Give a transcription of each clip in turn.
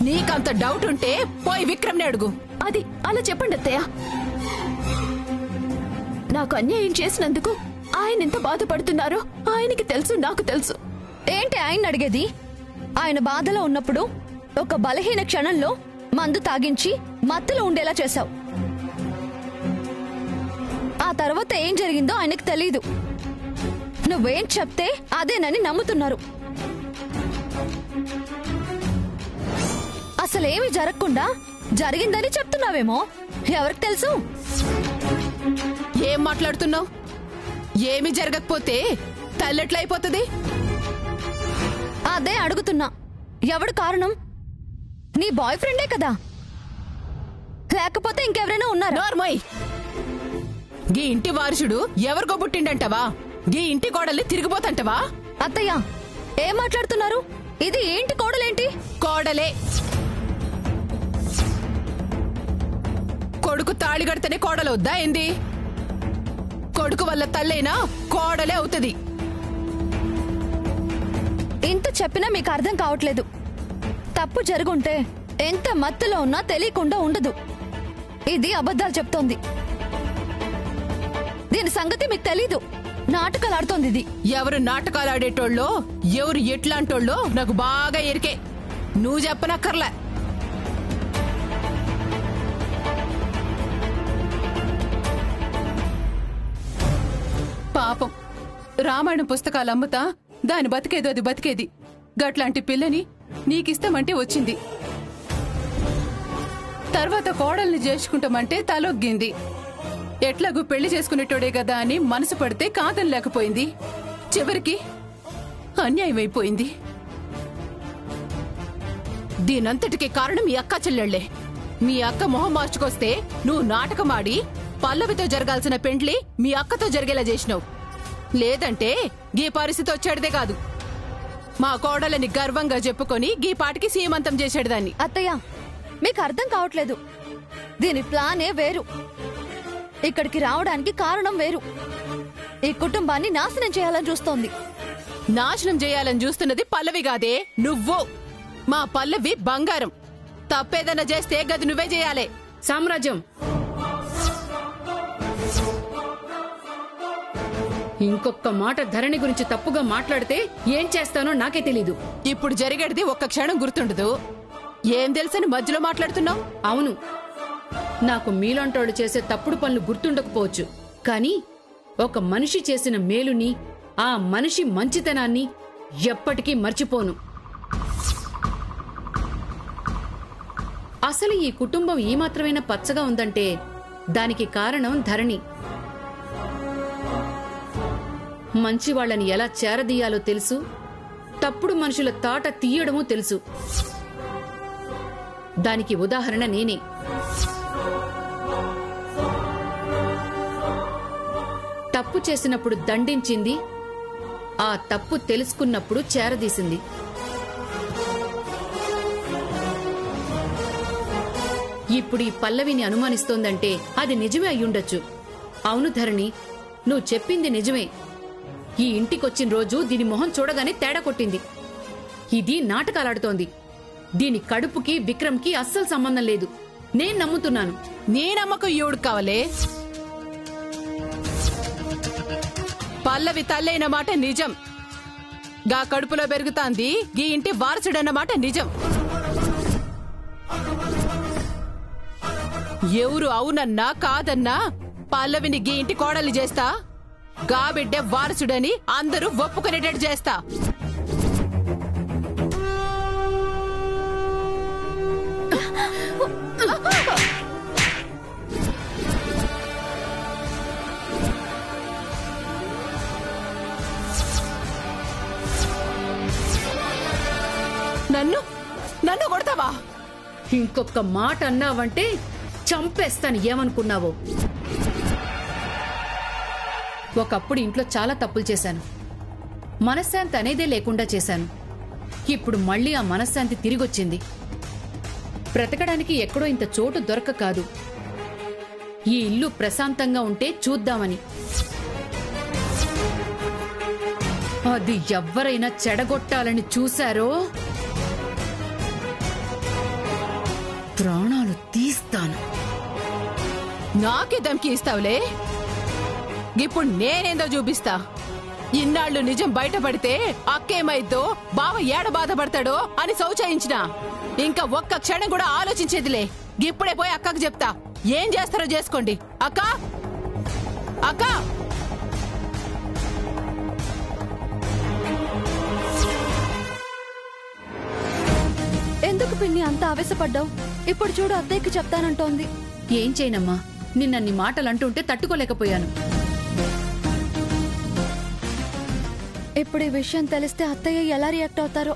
నీకంత డౌట్ ఉంటే పోయి విక్రమ్ని అడుగు. అది అలా చెప్పండి అత్తయ్య. నాకు అన్యాయం చేసినందుకు ఆయన ఎంత బాధపడుతున్నారో ఆయనకి తెలుసు, నాకు తెలుసు. ఏంటి ఆయన అడిగేది? ఆయన బాధలో ఉన్నప్పుడు ఒక బలహీన క్షణంలో మందు తాగించి మత్తులో ఉండేలా చేశావు. ఆ తర్వాత ఏం జరిగిందో ఆయనకు తెలీదు. నువ్వేం చెప్తే అదేనని నమ్ముతున్నారు. అసలేమి జరగకుండా జరిగిందని చెప్తున్నావేమో. ఎవరికి తెలుసు? ఏం మాట్లాడుతున్నావు? ఏమి జరగకపోతే తల్లెట్లయిపోతుంది? అదే అడుగుతున్నా. ఎవడు కారణం? నీ బాయ్ ఫ్రెండే కదా, లేకపోతే ఇంకెవరైనా ఉన్నారా? నార్మల్ గీ ఇంటి వారసుడు ఎవరికో పుట్టిండంటవా? గీ ఇంటి కోడల్ని తిరిగిపోతంటవా? అత్తయ్య ఏం మాట్లాడుతున్నారు? ఇది ఏంటి కోడలేంటి? కోడలే. కొడుకు తాళిగడితేనే కోడలవుద్దా ఏంది? కొడుకు వల్ల తల్లైనా కోడలే అవుతుంది. ఇంత చెప్పినా మీకు అర్థం కావట్లేదు. తప్పు జరుగుంటే ఎంత మత్తులో ఉన్నా తెలియకుండా ఉండదు. ఇది అబద్ధాలు చెప్తోంది. దీని సంగతి మీకు తెలీదు. నాటకాలు ఆడుతోంది ఇది. ఎవరు నాటకాలు ఆడేటోళ్ళో ఎవరు ఎట్లాంటోళ్ళో నాకు బాగా ఎరికే. నువ్వు చెప్పనక్కర్లే. పాపం రామాయణం పుస్తకాలు అమ్ముతా దాని బతికేదో అది బతికేది. గట్లాంటి పిల్లని నీకిస్తామంటే వచ్చింది. తర్వాత కోడల్ని చేసుకుంటామంటే తలొగ్గింది. ఎట్లాగూ పెళ్లి చేసుకునేటోడే కదా అని మనసు పడితే కాదని లేకపోయింది. చివరికి అన్యాయం అయిపోయింది. దీనంతటికి కారణం మీ అక్క చెల్లెళ్లే. మీ అక్క మొహం మార్చుకొస్తే నువ్వు నాటకమాడి పల్లవితో జరగాల్సిన పెండ్లి మీ అక్కతో జరిగేలా చేసినావు. లేదంటే గీ పరిస్థితి వచ్చేదే కాదు. మా కోడలని గర్వంగా చెప్పుకొని గీ పాటికి సీమంతం చేసేదాన్ని. అత్తయ్య మీకు అర్థం కావట్లేదు. దీని ప్లానే వేరు, ఇక్కడికి రావడానికి కారణం వేరు. ఈ కుటుంబాన్ని నాశనం చేయాలని చూస్తోంది. నాశనం చేయాలని చూస్తున్నది పల్లవి కాదే, నువ్వు. మా పల్లవి బంగారం. తప్పేదన్నా చేస్తే గది నువ్వే చేయాలి. సామ్రాజ్యం, ఇంకొక మాట ధరణి గురించి తప్పుగా మాట్లాడితే ఏం చేస్తానో నాకే తెలీదు. ఇప్పుడు జరిగేది ఒక్క క్షణం గుర్తుండదు. ఏం తెలుసని మధ్యలో మాట్లాడుతున్నావు? అవును, నాకు మీలాంటోళ్ళు చేసే తప్పుడు పనులు గుర్తుండకపోవచ్చు, కానీ ఒక మనిషి చేసిన మేలుని, ఆ మనిషి మంచితనాన్ని ఎప్పటికీ మర్చిపోను. అసలు ఈ కుటుంబం ఈ మాత్రమైనా పచ్చగా ఉందంటే దానికి కారణం ధరణి. మంచి వాళ్ళని ఎలా చేరదీయాలో తెలుసు, తప్పుడు మనుషుల తాట తీయడమూ తెలుసు. దానికి ఉదాహరణ నేనే. తప్పు చేసినప్పుడు దండించింది, ఆ తప్పు తెలుసుకున్నప్పుడు చేరదీసింది. ఇప్పుడు ఈ పల్లవిని అనుమానిస్తోందంటే అది నిజమే అయ్యుండొచ్చు. అవును ధరణి, నువ్వు చెప్పింది నిజమే. ఈ ఇంటికొచ్చిన రోజు దీని మొహం చూడగానే తేడా కొట్టింది. ఇది నాటకాలాడుతోంది. దీని కడుపుకి విక్రమ్కి అస్సలు సంబంధం లేదు. నేను నమ్ముతున్నాను. నీ నమ్మకం ఎవడు కావాలే? పల్లవి తల్లైన మాట నిజం. గా కడుపులో పెరుగుతాంది గీ ఇంటి వారసుడన్నమాట నిజం. ఎవరు అవునన్నా కాదన్నా పల్లవిని గీ ఇంటి కోడలి చేస్తా, గా బిడ్డే వారసుడని అందరూ ఒప్పుకునేటట్టు చేస్తా. నన్ను కొడతావా? ఇంకొక మాట అన్నావంటే చంపేస్తాను. ఏమనుకున్నావో? ఒకప్పుడు ఇంట్లో చాలా తప్పులు చేశాను. మనశ్శాంతి అనేదే లేకుండా చేశాను. ఇప్పుడు మళ్ళీ ఆ మనశ్శాంతి తిరిగొచ్చింది. బ్రతకడానికి ఎక్కడో ఇంత చోటు దొరక కాదు, ఈ ఇల్లు ప్రశాంతంగా ఉంటే చూద్దామని. అది ఎవ్వరైనా చెడగొట్టాలని చూశారో ప్రాణాలు తీస్తాను. నాకే దమ్కి ఇస్తావులే. ఇప్పుడు నేనేందో చూపిస్తా. ఇన్నాళ్ళు నిజం బయటపడితే అక్కేమైద్దో, బావ ఏడ బాధపడతాడో అని శౌచయించిన. ఇంకా ఒక్క క్షణం కూడా ఆలోచించేదిలే. ఇప్పుడే పోయి అక్కకు చెప్తా. ఏం చేస్తారో చేసుకోండి. అక్క అక్క ఎందుకు పిన్ని అంత ఆవేశపడ్డావు? ఇప్పుడు చూడు, అత్తయ్యకి చెప్తానంటోంది. ఏం చేయనమ్మా, నిన్నన్ని మాటలు అంటుంటే తట్టుకోలేకపోయాను. ఇప్పుడు ఈ విషయం తెలిస్తే అత్తయ్య ఎలా రియాక్ట్ అవుతారో.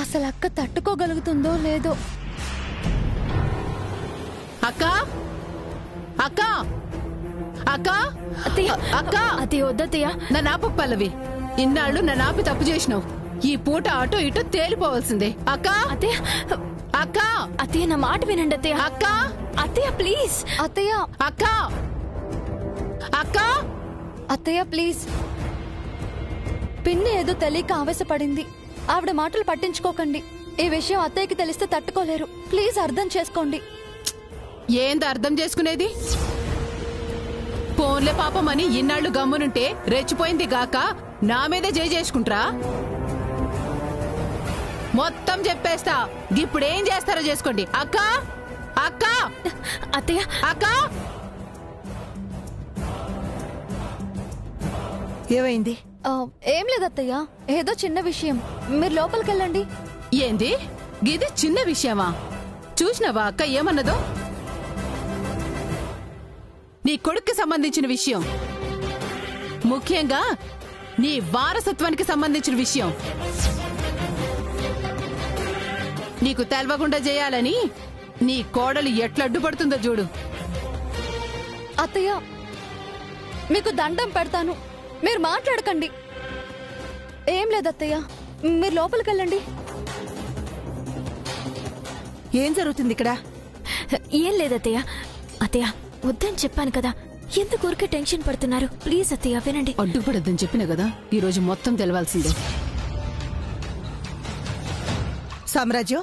అసలు అక్క తట్టుకోగలుగుతుందో లేదో. అక్క అక్క అక్క అత్తయ్య అక్క అత్తయ్య వద్దత్తయ్య. నా నాపు పల్లవి, ఇన్నాళ్ళు నా నాపి తప్పు చేసినావు. ఈ పూట అటు ఇటు తేలిపోవాల్సిందే. అక్క అత్తయ్య అక్క అత్తయ్య నా మాట వినండి అత్తయ్య. అక్క అత్తయ్య ప్లీజ్. అత్తయ్య అక్క అక్క అత్తయ్య ప్లీజ్. పిన్ని ఏదో తెలియక ఆవేశపడింది. ఆవిడ మాటలు పట్టించుకోకండి. ఈ విషయం అత్తయ్యకి తెలిస్తే తట్టుకోలేరు. ప్లీజ్ అర్థం చేసుకోండి. ఏంది అర్థం చేసుకునేది? ఫోన్లే పాపమని ఇన్నాళ్లు గమ్మునుంటే రెచ్చిపోయింది గాక నా మీదే చేసుకుంట్రా. మొత్తం చెప్పేస్తా. ఇప్పుడేం చేస్తారో చేసుకోండి. అక్క అక్క అత్తయ్య అక్క ఏమైంది? ఏం లేదు అత్తయ్య, ఏదో చిన్న విషయం. మీరు లోపలికెళ్ళండి. ఏంది గిది చిన్న విషయమా? చూసినావా అక్క ఏమన్నదో? నీ కొడుక్కి సంబంధించిన విషయం, ముఖ్యంగా నీ వారసత్వానికి సంబంధించిన విషయం. నీకు తెల్వకుండా చేయాలని నీ కోడలు ఎట్లా అడ్డుపడుతుందో చూడు. అత్తయ్య మీకు దండం పెడతాను, మీరు మాట్లాడకండి. ఏం లేదు అత్తయ్య, మీరు లోపలికెళ్ళండి. ఏం జరుగుతుంది ఇక్కడ? ఏం లేదత్తయ్య. అత్తయ్య వద్దని చెప్పాను కదా, ఎందుకు ఊరికే టెన్షన్ పడుతున్నారు? ప్లీజ్ అత్తయ్య వినండి. అడ్డుపడద్దని చెప్పిన కదా, ఈ రోజు మొత్తం తెలవాల్సిందే. సామ్రాజ్యం,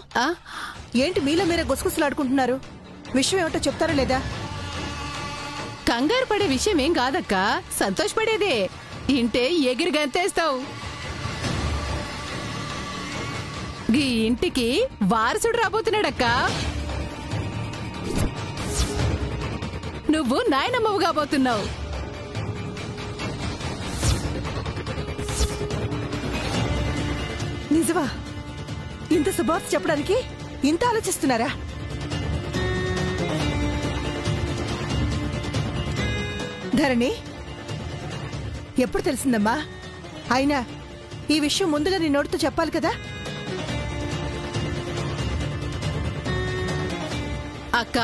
ఏంటి మీలో మీరే గుసగుసలాడుకుంటున్నారు? విషయం ఏమిటో చెప్తారా లేదా? కంగారు పడే విషయం ఏం కాదక్క, సంతోషపడేదే. ఇంటే ఎగిరి గంతేస్తావు. ఈ ఇంటికి వారసుడు రాబోతున్నాడక్క. నువ్వు నాయనమ్మవు కాబోతున్నావు. నిజమా? ఇంత శుభార్త చెప్పడానికి ఇంత ఆలోచిస్తున్నారా? ధరణి, ఎప్పుడు తెలిసిందమ్మా? అయినా ఈ విషయం ముందుగా నీ నోటితో చెప్పాలి కదా. అక్క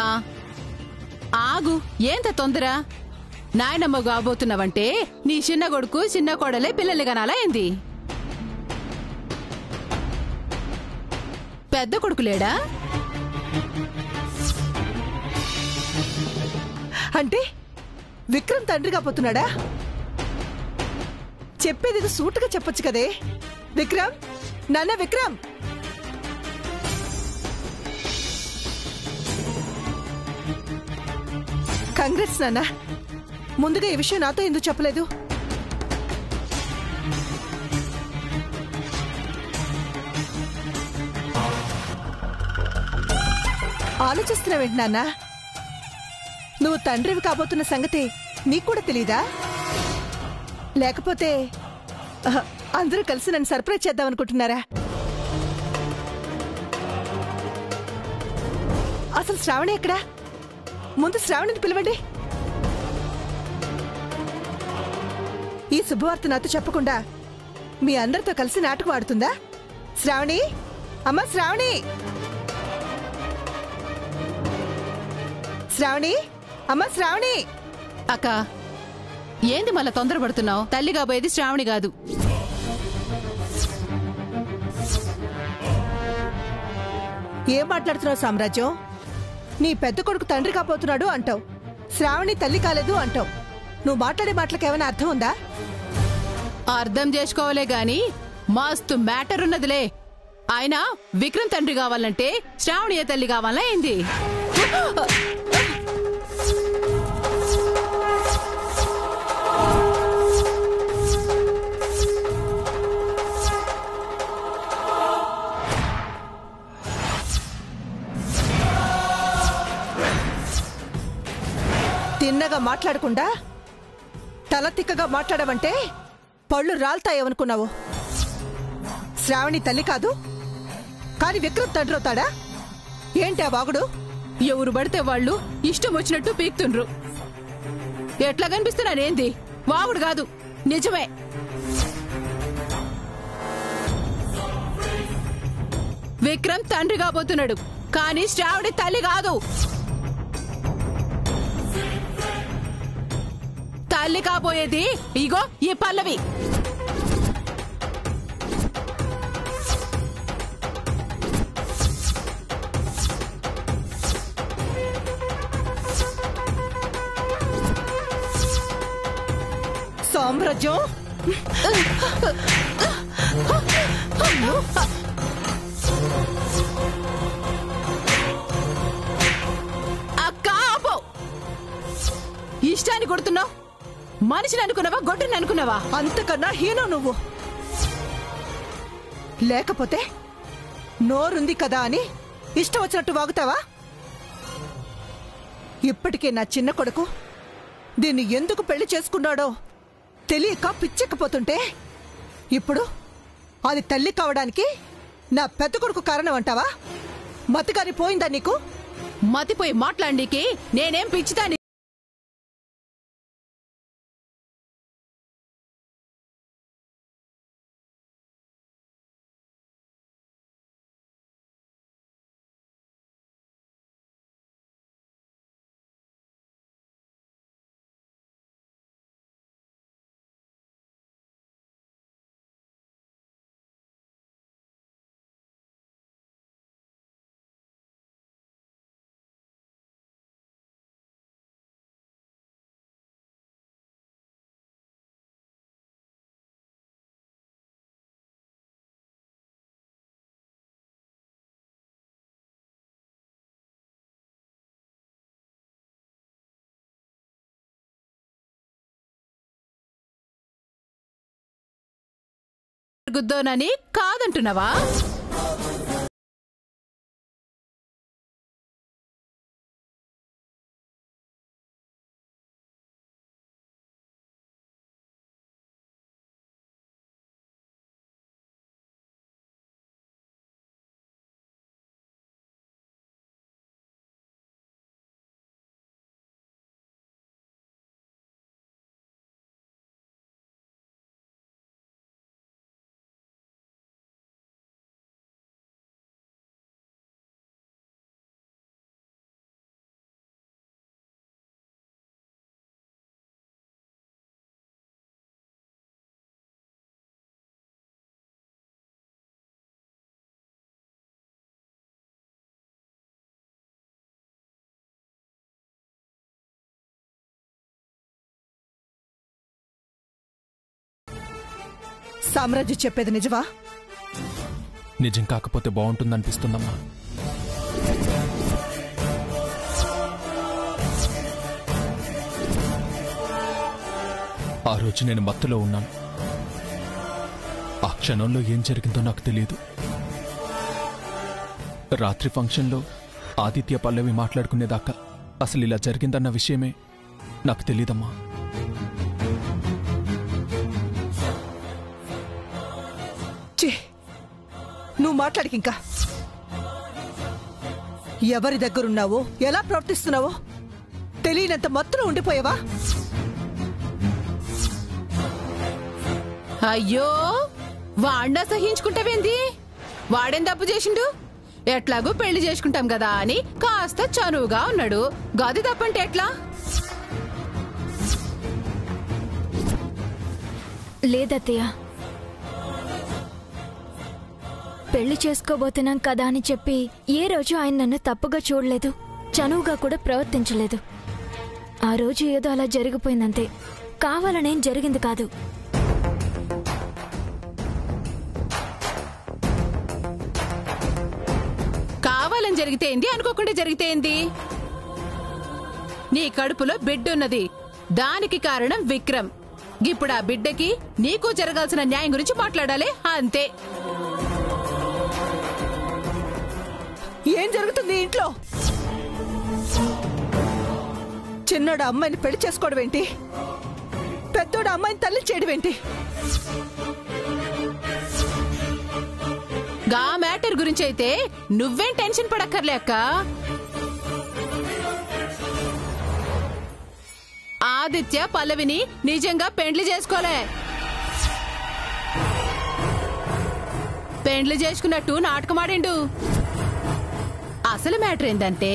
ఆగు, ఏంత తొందర? నాయనమ్మ కాబోతున్నావంటే నీ చిన్న కొడుకు చిన్న కోడలే పిల్లల్ని కనాలా ఏంది? పెద్ద కొడుకు లేడా? అంటే విక్రమ్ తండ్రి కాబోతున్నాడా? చెప్పేది సూటుగా చెప్పొచ్చు కదే. విక్రమ్, నాన్న విక్రమ్. కంగ్రాట్స్ నాన్న. ముందుగా ఈ విషయం నాతో ఎందుకు చెప్పలేదు? ఆలోచిస్తున్నావేంటి నాన్న? నువ్వు తండ్రివి కాబోతున్న సంగతి నీకు కూడా తెలీదా? లేకపోతే అందరూ కలిసి నన్ను సర్ప్రైజ్ చేద్దాం అనుకుంటున్నారా? అసలు శ్రావణి ఎక్కడా? ముందు శ్రావణిని పిలవండి. ఈ శుభవార్త నాతో చెప్పకుండా మీ అందరితో కలిసి నాటకం ఆడుతుందా? శ్రావణి, అమ్మా శ్రావణి, శ్రావణి, అమ్మా శ్రావణి. అక్క ఏంది మళ్ళా తొందరపడుతున్నావు? తల్లి కాబోయేది శ్రావణి కాదు. ఏం మాట్లాడుతున్నావు సామ్రాజ్యం? నీ పెద్ద కొడుకు తండ్రి కాబోతున్నాడు అంటావు, శ్రావణి తల్లి కాలేదు అంటావు. నువ్వు మాట్లాడే మాటలకు ఏమైనా అర్థం ఉందా? అర్థం చేసుకోవాలే గాని మస్తు మ్యాటర్ ఉన్నదిలే. ఆయన విక్రమ్ తండ్రి కావాలంటే శ్రావణియ తల్లి కావాలా ఏంది? తిన్నగా మాట్లాడకుండా తల తిక్కగా మాట్లాడవంటే పళ్ళు రాల్తాయేమనుకున్నావు? శ్రావణి తల్లి కాదు, కాని విక్రమ్ తండ్రి అవుతాడా ఏంటి ఆ వాగుడు? ఎవరు పడితే వాళ్ళు ఇష్టం వచ్చినట్టు పీక్తుండ్రు. ఎట్లా కనిపిస్తున్నానేంది? వాగుడు కాదు, నిజమే. విక్రమ్ తండ్రి కాబోతున్నాడు, కానీ శ్రావణి తల్లి కాదు. తల్లి కాబోయేది ఇగో ఈ పల్లవి. సామ్రాజ్యం అక్క ఆపో. ఇష్టాన్ని కొడుతున్నావు. మనిషిని అనుకున్నావా, గొడ్డుని అనుకున్నావా? అంతకన్నా హీనో నువ్వు. లేకపోతే నోరుంది కదా అని ఇష్టం వచ్చినట్టు వాగుతావా? ఇప్పటికే నా చిన్న కొడుకు దీన్ని ఎందుకు పెళ్లి చేసుకున్నాడో తెలియక పిచ్చెక్కిపోతుంటే ఇప్పుడు అది తల్లి కావడానికి నా పెద్ద కొడుకు కారణం అంటావా? మతిగాని పోయిందా నీకు? మతిపోయి మాట్లాడనీకి నేనేం పిచ్చిదాన్ని? గుద్దోనని కాదంటున్నావా? సామ్రాజ్యం చెప్పేది నిజమా? నిజం కాకపోతే బాగుంటుందనిపిస్తుందమ్మా. ఆ రోజు నేను మత్తులో ఉన్నాను. ఆ క్షణంలో ఏం జరిగిందో నాకు తెలియదు. రాత్రి ఫంక్షన్లో ఆదిత్య పల్లవి మాట్లాడుకునేదాకా అసలు ఇలా జరిగిందన్న విషయమే నాకు తెలియదమ్మా. నువ్వు మాట్లాడికింకా ఎవరి దగ్గరున్నావో ఎలా ప్రవర్తిస్తున్నావో తెలియనంత మత్తులో ఉండిపోయావా? అయ్యో, వాడినా సహించుకుంటావేంది? వాడేం తప్పు చేసిండు? ఎట్లాగూ పెళ్లి చేసుకుంటాం కదా అని కాస్త చనువుగా ఉన్నాడు. గది తప్పంటే ఎట్లా? లేదత్తయ్య, పెళ్లి చేసుకోబోతున్నాం కదా అని చెప్పి ఏ రోజు ఆయన నన్ను తప్పుగా చూడలేదు, చనువుగా కూడా ప్రవర్తించలేదు. ఆ రోజు ఏదో అలా జరిగిపోయిందంతే, కావాలనేం జరిగింది కాదు. అనుకోవడం జరిగితే ఏంది, అనుకోకుండా జరిగితే ఏంది? నీ కడుపులో బిడ్డున్నది, దానికి కారణం విక్రమ్. ఇప్పుడు ఆ బిడ్డకి నీకు జరగాల్సిన న్యాయం గురించి మాట్లాడాలి, అంతే. ఏం జరుగుతుంది ఇంట్లో? చిన్నోడు అమ్మాయిని పెళ్లి చేసుకోవడం ఏంటి? పెద్దోడు అమ్మాయిని తల్లి చేయడం ఏంటి? గా మ్యాటర్ గురించి అయితే నువ్వేం టెన్షన్ పడక్కర్లేక. ఆదిత్య పల్లవిని నిజంగా పెండ్లి చేసుకోలే. పెండ్లి చేసుకున్నట్టు నాటకమాడిండు. అసలు మ్యాటర్ ఏంటంటే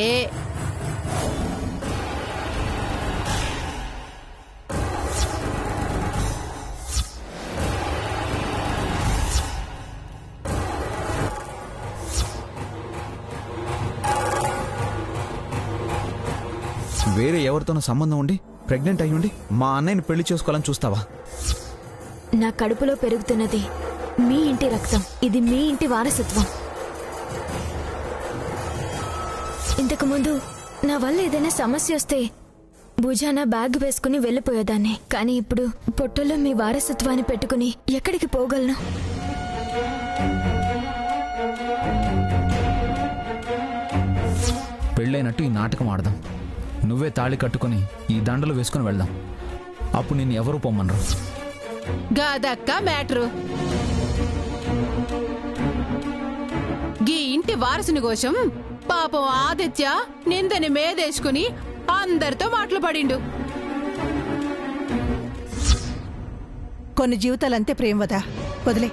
వేరే ఎవరితోనో సంబంధం ఉండి ప్రెగ్నెంట్ అయ్యుండి మా అన్నయ్యని పెళ్లి చేసుకోవాలని చూస్తావా? నా కడుపులో పెరుగుతున్నది మీ ఇంటి రక్తం. ఇది మీ ఇంటి వారసత్వం. ఇంతకుముందు నా వల్ల ఏదైనా సమస్య వస్తే భుజాన బ్యాగ్ వేసుకుని వెళ్ళిపోయేదాన్ని. కానీ ఇప్పుడు పొట్టలో మీ వారసత్వాన్ని పెట్టుకుని ఎక్కడికి పోగలను? పెళ్ళైనట్టు ఈ నాటకం ఆడదాం. నువ్వే తాళి కట్టుకుని ఈ దండలు వేసుకుని వెళ్దాం. అప్పుడు నేను ఎవరు పొమ్మనరు. గాదక్క మ్యాటరు. గీ ఇంటి వారసుని కోసం పాపం ఆదిత్య నిందని మేదేసుకుని అందరితో మాటలు పడిండు. కొన్ని జీవితాలంతే ప్రేమవదా, వదిలే.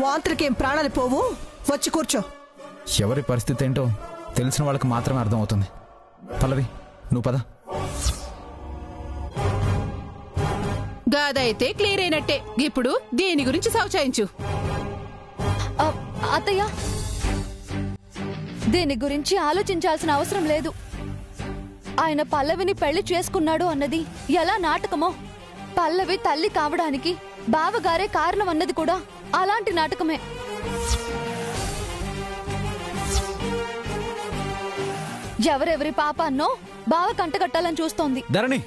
వాంతరికేం ప్రాణాలు పోవు, వచ్చి కూర్చో. ఎవరి పరిస్థితి ఏంటో తెలిసిన వాళ్ళకి మాత్రమే అర్థమవుతుంది. పల్లవి, నువ్వు పద. గాదైతే క్లియర్ అయినట్టే. ఇప్పుడు దీని గురించి సౌచాయించు. అత్తయ్య, దీని గురించి ఆలోచించాల్సిన అవసరం లేదు. ఆయన పల్లవిని పెళ్లి చేసుకున్నాడు అన్నది ఎలా నాటకమో, పల్లవి తల్లి కావడానికి బావగారే కారణం అన్నది కూడా అలాంటి నాటకమే. ఎవరెవరి పాపాన్నో బావ కంటగట్టాలని చూస్తోంది. ధరణి,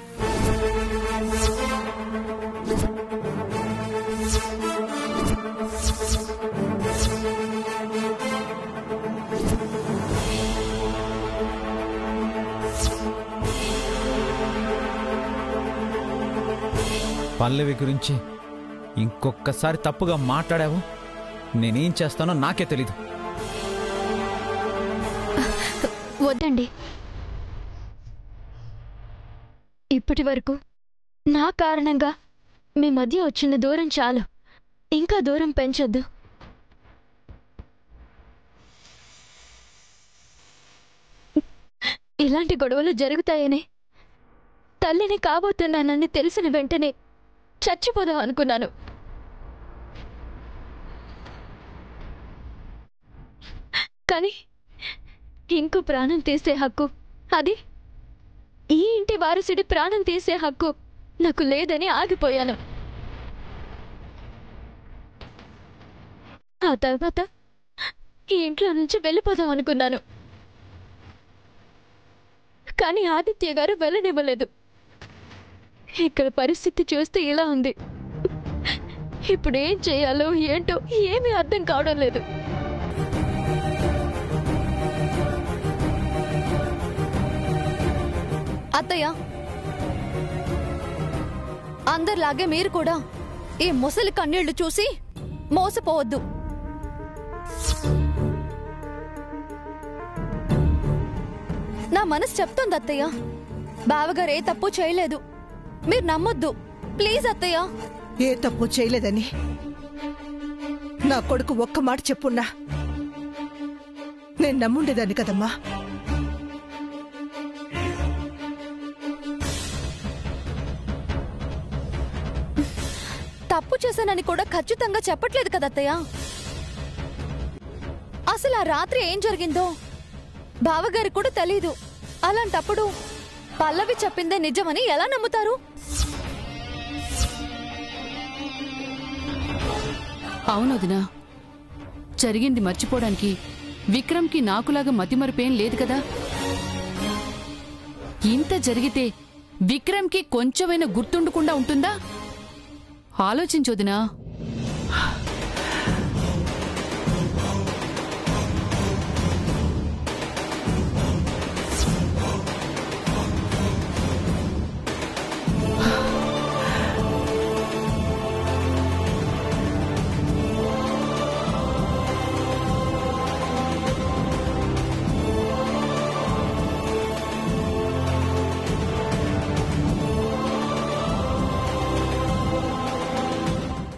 పల్లవి గురించి ఇంకొకసారి తప్పుగా మాట్లాడావు, నేనేం చేస్తానో నాకే తెలీదు. వద్దండి. ఇప్పటి వరకు నా కారణంగా మీ మధ్య వచ్చిన దూరం చాలు. ఇంకా దూరం పెంచొద్దు. ఇలాంటి గొడవలు జరుగుతాయని, తల్లిని కాబోతున్నానని తెలిసిన వెంటనే చచ్చిపోదాం అనుకున్నాను. కానీ ఇంకో ప్రాణం తీసే హక్కు, అది ఈ ఇంటి వారసుడి ప్రాణం తీసే హక్కు నాకు లేదని ఆగిపోయాను. ఆ తర్వాత ఈ ఇంట్లో నుంచి వెళ్ళిపోదాం అనుకున్నాను. కానీ ఆదిత్య గారు వెళ్ళనివ్వలేదు. ఇక్కడ పరిస్థితి చూస్తే ఇలా ఉంది. ఇప్పుడు ఏం చేయాలో ఏంటో ఏమీ అర్థం కావడం లేదు. అత్తయ్య, అందరిలాగే మీరు కూడా ఈ ముసలి కన్నీళ్లు చూసి మోసపోవద్దు. నా మనసు చెప్తోంది అత్తయ్య, బావగారు ఏ తప్పు చేయలేదు. మీరు నమ్మొద్దు ప్లీజ్ అత్తయ్య. ఏ తప్పు చేయలేదని నా కొడుకు ఒక్క మాట చెప్పున్నా నేను నమ్ముండేదాన్ని కదమ్మా. తప్పు చేశానని కూడా ఖచ్చితంగా చెప్పట్లేదు కదా అత్తయ్య. అసలు ఆ రాత్రి ఏం జరిగిందో బావగారికి కూడా తెలీదు. అలాంటప్పుడు పల్లవి చెప్పిందే నిజమని ఎలా నమ్ముతారు? అవునొదినా, జరిగింది మర్చిపోవడానికి విక్రమ్కి నాకులాగా మతిమరుపేం లేదు కదా. ఇంత జరిగితే విక్రమ్కి కొంచెమైనా గుర్తుండకుండా ఉంటుందా? ఆలోచించొదినా.